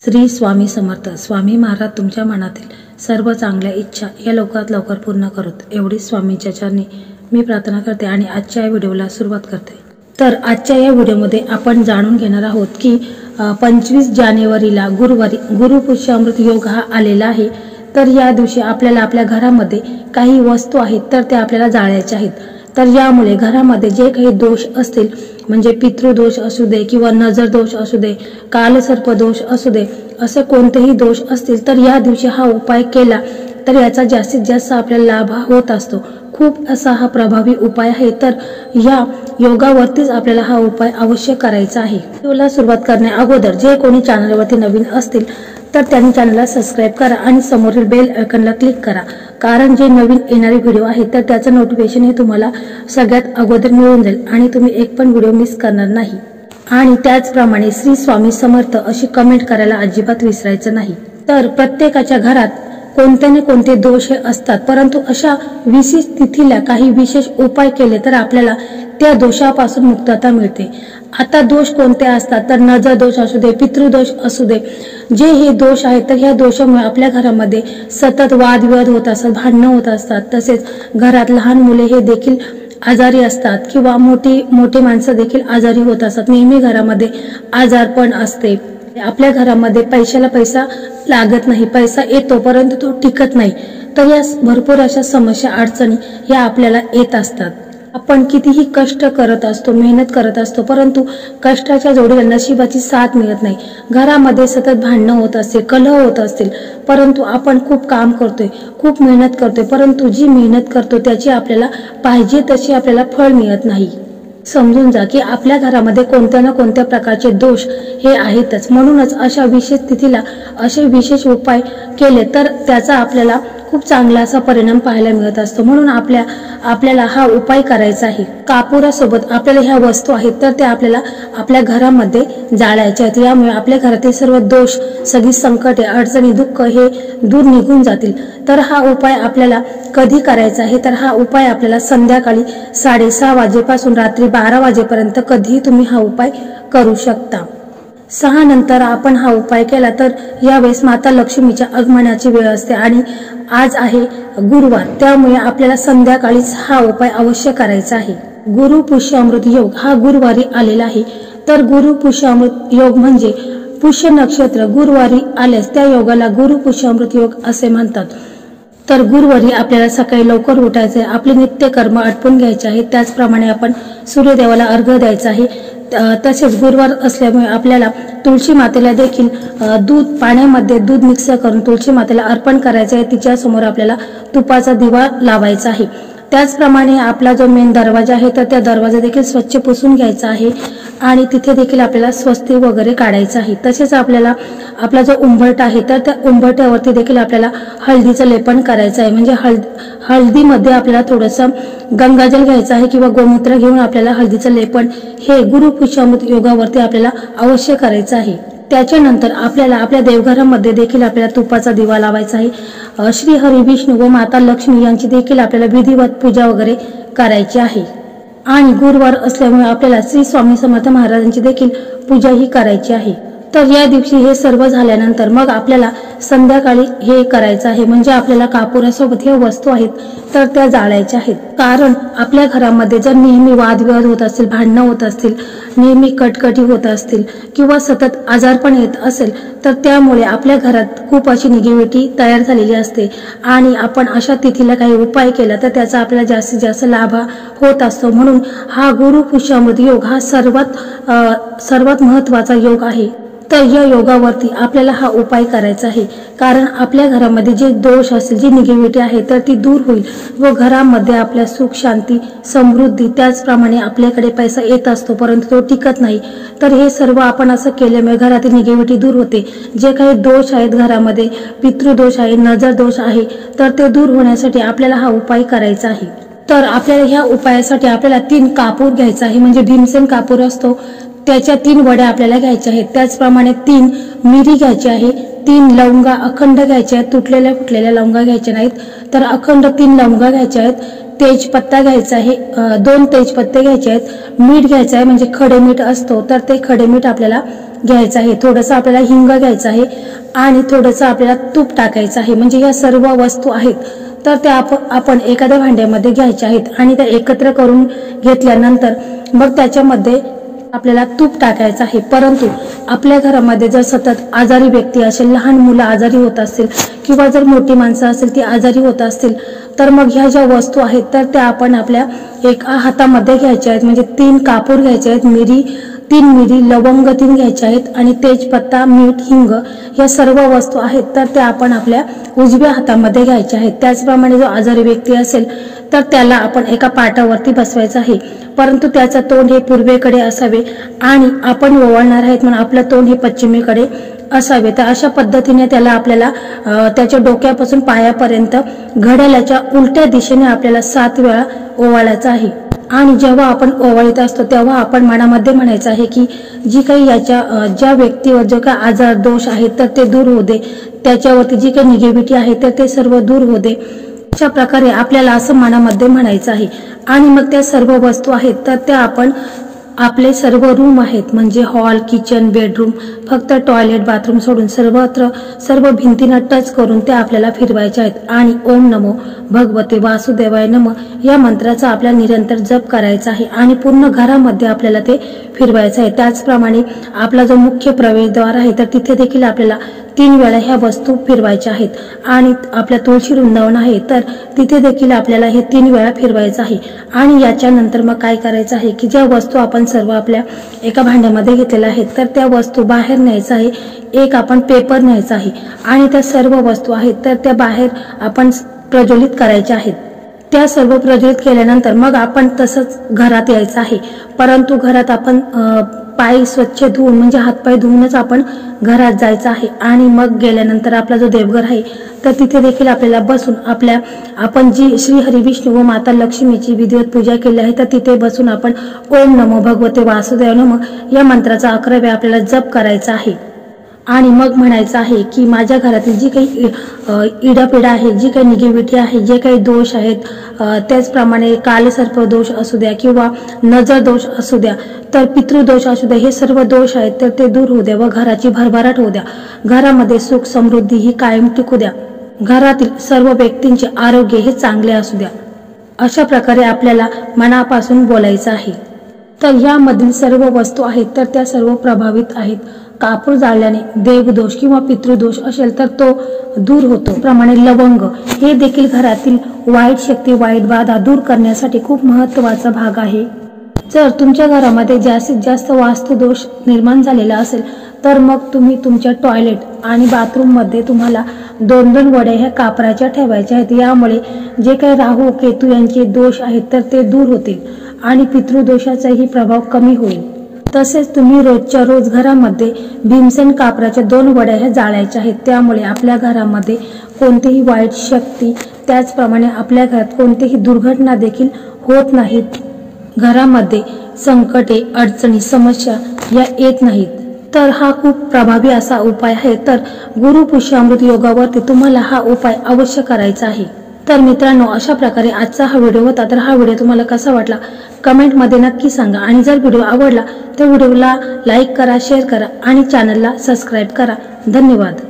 श्री स्वामी समर्थ. स्वामी महाराज तुमच्या मनातील सर्व चांगल्या इच्छा या लवकरात लवकर पूर्ण करोत, एवढी स्वामींच्या चरणी मी प्रार्थना करते आणि आजच्या या व्हिडिओला सुरुवात करते. तर आजच्या या व्हिडिओमध्ये आपण जाणून घेणार आहोत की 25 जानेवारीला गुरुवारी गुरुपुष्य अमृत योग हा आलेला आहे. तर या दिवशी आपल्याला आपल्या घरामध्ये काही वस्तू आहेत तर त्या आपल्याला जाळायच्या आहेत. तर यामुळे घरामध्ये जे काही दोष असतील, म्हणजे पितृदोष असू दे किंवा नजर दोष असू दे, कालसर्प दोष असू दे, असे कोणतेही दोष असतील तर या दिवशी हा उपाय केला तर याचा जास्तीत जास्त आपल्याला लाभ होत असतो. खूप असा हा प्रभावी उपाय आहे. तर या योगावरतीच आपल्याला हा उपाय अवश्य करायचा आहे. व्हिडिओला सुरुवात करण्या अगोदर जे कोणी चॅनलवरती नवीन असतील तर त्यांनी चॅनलला सबस्क्राईब करा आणि समोरील बेल आयकॉनला क्लिक करा, कारण जे नवीन येणारे व्हिडिओ आहेत तर त्याचं नोटिफिकेशन हे तुम्हाला सगळ्यात अगोदर मिळून जाईल आणि तुम्ही एक पण व्हिडिओ मिस करणार नाही. आणि त्याचप्रमाणे श्री स्वामी समर्थ अशी कमेंट करायला अजिबात विसरायचं नाही. तर प्रत्येकाच्या घरात कोणते ना कोणते दोष हे असतात, परंतु अशा विशेष तिथीला काही विशेष उपाय केले तर आपल्याला त्या दोषापासून मुक्तता मिळते. आता दोष कोणते असतात तर नजर दोष असू दे, पितृदोष असू दे, जे हे दोष आहेत तर ह्या दोषामुळे आपल्या घरामध्ये सतत वादविवाद होत असतात, भांडणं होत असतात. तसेच घरात लहान मुले हे देखील आजारी असतात किंवा मोठी माणसं देखील आजारी होत असतात. नेहमी घरामध्ये आजारपण असते. आपल्या घरामध्ये पैशाला पैसा लागत नाही, पैसा येतो परंतु तो टिकत नाही. तर या भरपूर अशा समस्या अडचणी या आपल्याला येत असतात. आपण कितीही कष्ट करत असतो, मेहनत करत असतो, परंतु कष्टाच्या जोडीला नशिबाची साथ मिळत नाही. घरामध्ये सतत भांडणं होत असते, कलह होत असतील, परंतु आपण खूप काम करतोय, खूप मेहनत करतोय, परंतु जी मेहनत करतो त्याची आपल्याला पाहिजे तशी आपल्याला फळ मिळत नाही. समजून जा की आपल्या घरामध्ये कोणत्या ना कोणत्या प्रकारचे दोष हे आहेतच. म्हणूनच अशा विशेष तिथीला असे विशेष उपाय केले तर त्याचा आपल्याला खूप चांगला असा परिणाम पाहायला मिळत असतो. म्हणून आपल्याला हा उपाय करायचा आहे. कापुरासोबत आपल्याला ह्या वस्तू आहेत तर त्या आपल्याला आपल्या घरामध्ये जाळायच्या आहेत. यामुळे आपल्या घरातील सर्व दोष, सगळी संकटे, अडचणी, दुःख हे दूर निघून जातील. तर हा उपाय आपल्याला कधी करायचा आहे तर हा उपाय आपल्याला संध्याकाळी 6:30 वाजेपासून रात्री 12 वाजेपर्यंत कधीही तुम्ही हा उपाय करू शकता. 6 नंतर आपण हा उपाय केला तर यावेळेस माता लक्ष्मीच्या आगमनाची वेळ असते आणि आज आहे गुरुवार, त्यामुळे आपल्याला संध्याकाळीच हा उपाय अवश्य करायचा आहे. गुरुपुष्य अमृत योग हा गुरुवारी आलेला आहे. तर गुरुपुष्य अमृत योग म्हणजे पुष्य नक्षत्र गुरुवारी आल्यास त्या योगाला गुरुपुष्य अमृत योग असे म्हणतात. तर गुरुवारी आपल्याला सकाळी लवकर उठायचे, आपले नित्य कर्म आटपून घ्यायचे आहे. त्याचप्रमाणे आपण सूर्यदेवाला अर्घ्य द्यायचा आहे. तसेच गुरुवार असल्यामुळे आपल्याला तुळशी मातेला देखील पाण्यामध्ये दूध मिक्स करून तुळशी मातेला अर्पण करायचं आहे. तिच्या समोर आपल्याला तुपाचा दिवा लावायचा आहे. त्याचप्रमाणे आपला जो मेन दरवाजा आहे तर त्या दरवाजा देखील स्वच्छ पुसून घ्यायचा आहे आणि तिथे देखील आपल्याला स्वस्तिक वगैरे काढायचं आहे. तसेच आपल्याला आपला जो उंबरठा आहे तर त्या उंबरठ्यावरती देखील आपल्याला हळदीचं लेपन करायचं आहे. म्हणजे हळदीमध्ये आपल्याला थोडंसं गंगाजल घ्यायचं आहे किंवा गोमूत्र घेऊन आपल्याला हळदीचं लेपन हे गुरुपुष्य अमृत योगावरती आपल्याला अवश्य करायचं आहे. त्याच्यानंतर आपल्याला आपल्या देवघरामध्ये देखील आपल्याला तुपाचा दिवा लावायचा आहे. श्री हरी विष्णू व माता लक्ष्मी यांची देखील आपल्याला विधिवत पूजा वगैरे करायची आहे. आणि गुरुवार असल्यामुळे आपल्याला श्री स्वामी समर्थ महाराजांची देखील पूजा ही करायची आहे. तर या दिवशी हे सर्व झाल्यानंतर मग आपल्याला संध्याकाळी हे करायचं आहे. म्हणजे आपल्याला कापुरासोबत हे वस्तू आहेत तर त्या जाळायच्या आहेत. कारण आपल्या घरामध्ये जर नेहमी वादविवाद होत असतील, भांडणं होत असतील, नेहमी कटकटी होत असतील किंवा सतत आजारपण येत असेल तर त्यामुळे आपल्या घरात खूप अशी निगेटिव्हिटी तयार झालेली असते. आणि आपण अशा तिथीला काही उपाय केला तर त्याचा आपल्याला जास्तीत जास्त लाभ होत असतो. म्हणून हा गुरुपुष्य अमृत योग हा सर्वात महत्वाचा योग आहे. तर या योगावरती आपल्याला हा उपाय करायचा आहे. कारण आपल्या घरामध्ये जे दोष असतील, जी निगेटिव्हिटी आहे तर ती दूर होईल व घरामध्ये आपल्या सुख, शांती, समृद्धी, त्याचप्रमाणे आपल्याकडे पैसा येत असतो परंतु तो टिकत नाही. तर हे सर्व आपण असं केल्यामुळे घरातील निगेटिव्हिटी दूर होते. जे काही दोष आहेत घरामध्ये, पितृदोष आहे, नजर दोष आहे, तर ते दूर होण्यासाठी आपल्याला हा उपाय करायचा आहे. तर आपल्याला ह्या उपायासाठी आपल्याला 3 कापूर घ्यायचा आहे. म्हणजे भीमसेन कापूर असतो त्याच्या 3 वड्या आपल्याला घ्यायच्या आहेत. त्याचप्रमाणे 3 मिरी घ्यायची आहे, 3 लवंगा अखंड घ्यायच्या आहेत, तुटलेल्या फुटलेल्या लवंगा घ्यायच्या नाहीत. तर अखंड 3 लवंगा घ्यायच्या आहेत. तेजपत्ता घ्यायचा आहे, 2 तेजपत्ते घ्यायचे आहेत. मीठ घ्यायचं आहे, म्हणजे खडे मीठ असतो तर ते खडे मीठ आपल्याला घ्यायचं आहे, थोडंसं आपल्याला हिंग घ्यायचं आहे आणि थोडंसं आपल्याला तूप टाकायचं आहे. म्हणजे या सर्व वस्तू आहेत तर त्या आपण एखाद्या भांड्यामध्ये घ्यायच्या आहेत आणि त्या एकत्र करून घेतल्यानंतर मग त्याच्यामध्ये आपल्याला तूप टाकायचं आहे. परंतु आपल्या घरामध्ये जर सतत आजारी व्यक्ती असेल, लहान मुलं आजारी होत असतील किंवा जर मोठी माणसं असेल ती आजारी होत असतील तर मग ह्या ज्या वस्तू आहेत तर त्या आपण आपल्या एका हातामध्ये घ्यायच्या आहेत. म्हणजे 3 कापूर घ्यायचे आहेत, 3 मिरी, लवंग 3 घ्यायचे आहेत आणि तेजपत्ता, मीठ, हिंग या सर्व वस्तू आहेत तर त्या आपण आपल्या उजव्या हातामध्ये घ्यायच्या आहेत. त्याचप्रमाणे जो आजारी व्यक्ती असेल तर त्याला आपण एका पाटावरती बसवायचं आहे, परंतु त्याचं तोंड हे पूर्वेकडे असावे आणि आपण ओवाळणार आहेत म्हणून आपलं तोंड हे पश्चिमेकडे असावे. तर अशा पद्धतीने त्याला आपल्याला त्याच्या डोक्यापासून पायापर्यंत घड्याळाच्या उलट्या दिशेने आपल्याला 7 वेळा ओवाळायचं आहे. आणि जेव्हा आपण ओवाळीत असतो तेव्हा आपण मनामध्ये म्हणायचं आहे की जी काही ज्या व्यक्तीवर जो काही आजार दोष आहेत तर ते दूर होऊ दे, त्याच्यावरती जी काही निगेटिव्हिटी आहे तर ते सर्व दूर होऊ दे. अशा प्रकारे आपल्याला असं मनामध्ये म्हणायचं आहे. आणि मग त्या सर्व वस्तू आहेत तर त्या आपण आपले सर्व रूम आहेत म्हणजे हॉल, किचन, बेडरूम, फक्त टॉयलेट, बाथरूम सोडून सर्व भिंतींना टच करून त्या आपल्याला फिरवायच्या आहेत. आणि ओम नमो भगवते वासुदेवाय नमः या मंत्राचा आपल्याला निरंतर जप करायचा आहे आणि पूर्ण घरामध्ये आपल्याला ते फिरवायचं आहे. त्याचप्रमाणे आपला जो मुख्य प्रवेशद्वार आहे तर तिथे देखील आपल्याला 3 वेळा ह्या वस्तू फिरवायच्या आहेत. आणि आपल्या तुळशी वृंदावन आहे तर तिथे देखील आपल्याला हे 3 वेळा फिरवायचं आहे. आणि याच्यानंतर मग काय करायचं आहे की ज्या वस्तू आपण सर्व आपल्या एका भांड्यामध्ये घेतलेल्या आहेत तर त्या वस्तू बाहेर न्यायचं आहे. एक आपण पेपर न्यायचा आहे आणि त्या सर्व वस्तू आहेत तर त्या बाहेर आपण प्रज्वलित करायच्या आहेत. त्या सर्व प्रज्वलित केल्यानंतर मग आपण तसंच घरात यायचं आहे, परंतु घरात आपण पाय स्वच्छ धुवून म्हणजे हातपाय धुवूनच आपण घरात जायचं आहे. आणि मग गेल्यानंतर आपला जो देवघर आहे तर तिथे देखील आपल्याला बसून आपण जी श्री हरी विष्णू व माता लक्ष्मीची विधिवत पूजा केली आहे तर तिथे बसून आपण ओम नमो भगवते वासुदेवाय नमः या मंत्राचा 11 वेळा आपल्याला जप करायचा आहे. आणि मग म्हणायचं आहे की माझ्या घरातील जी काही इडापिडा आहे, जी काही निगेटिव्हिटी आहे, जे काही दोष आहेत, त्याचप्रमाणे कालसर्प दोष असू द्या किंवा नजर दोष असू द्या तर पितृदोष असू द्या, हे सर्व दोष आहेत तर ते दूर होऊ द्या व घराची भरभराट होऊ द्या. घरामध्ये सुख समृद्धी ही कायम टिकू द्या. घरातील सर्व व्यक्तींचे आरोग्य हे चांगले असू द्या. अशा प्रकारे आपल्याला मनापासून बोलायचं आहे. तर यामधील सर्व वस्तू आहेत तर त्या सर्व प्रभावित आहेत. कापूर जाळल्याने देवदोष किंवा पितृदोष असेल तर तो दूर होतो. प्रमाणे लवंग हे देखील घरातील वाईट शक्ती, वाईट बाधा दूर करण्यासाठी खूप महत्त्वाचा भाग आहे. जर तुमच्या घरामध्ये जास्तीत जास्त वास्तुदोष निर्माण झालेला असेल तर मग तुम्ही तुमच्या टॉयलेट आणि बाथरूम मध्ये तुम्हाला 2-2 वड्या ह्या कापराच्या ठेवायच्या आहेत. यामुळे जे काही राहू केतू यांचे दोष आहेत तर ते दूर होतील आणि पितृदोषाचाही प्रभाव कमी होईल. तसेच तुम्ही रोजच्या रोज घरामध्ये भीमसेन कापराच्या 2 वड्या ह्या जाळायच्या आहेत. त्यामुळे आपल्या घरामध्ये कोणतीही वाईट शक्ती, त्याचप्रमाणे आपल्या घरात कोणतीही दुर्घटना देखील होत नाहीत. घरामध्ये संकटे, अडचणी, समस्या या येत नाहीत. तर हा खूप प्रभावी असा उपाय आहे. तर गुरु पुष्यामृत योगावरती तुम्हाला हा उपाय अवश्य करायचा आहे. तर मित्रांनो, अशा प्रकारे आजचा हा व्हिडिओ होता. तर हा व्हिडिओ तुम्हाला कसा वाटला कमेंटमध्ये नक्की सांगा. आणि जर व्हिडिओ आवडला तर व्हिडिओला लाईक करा, शेअर करा आणि चॅनलला सबस्क्राईब करा. धन्यवाद.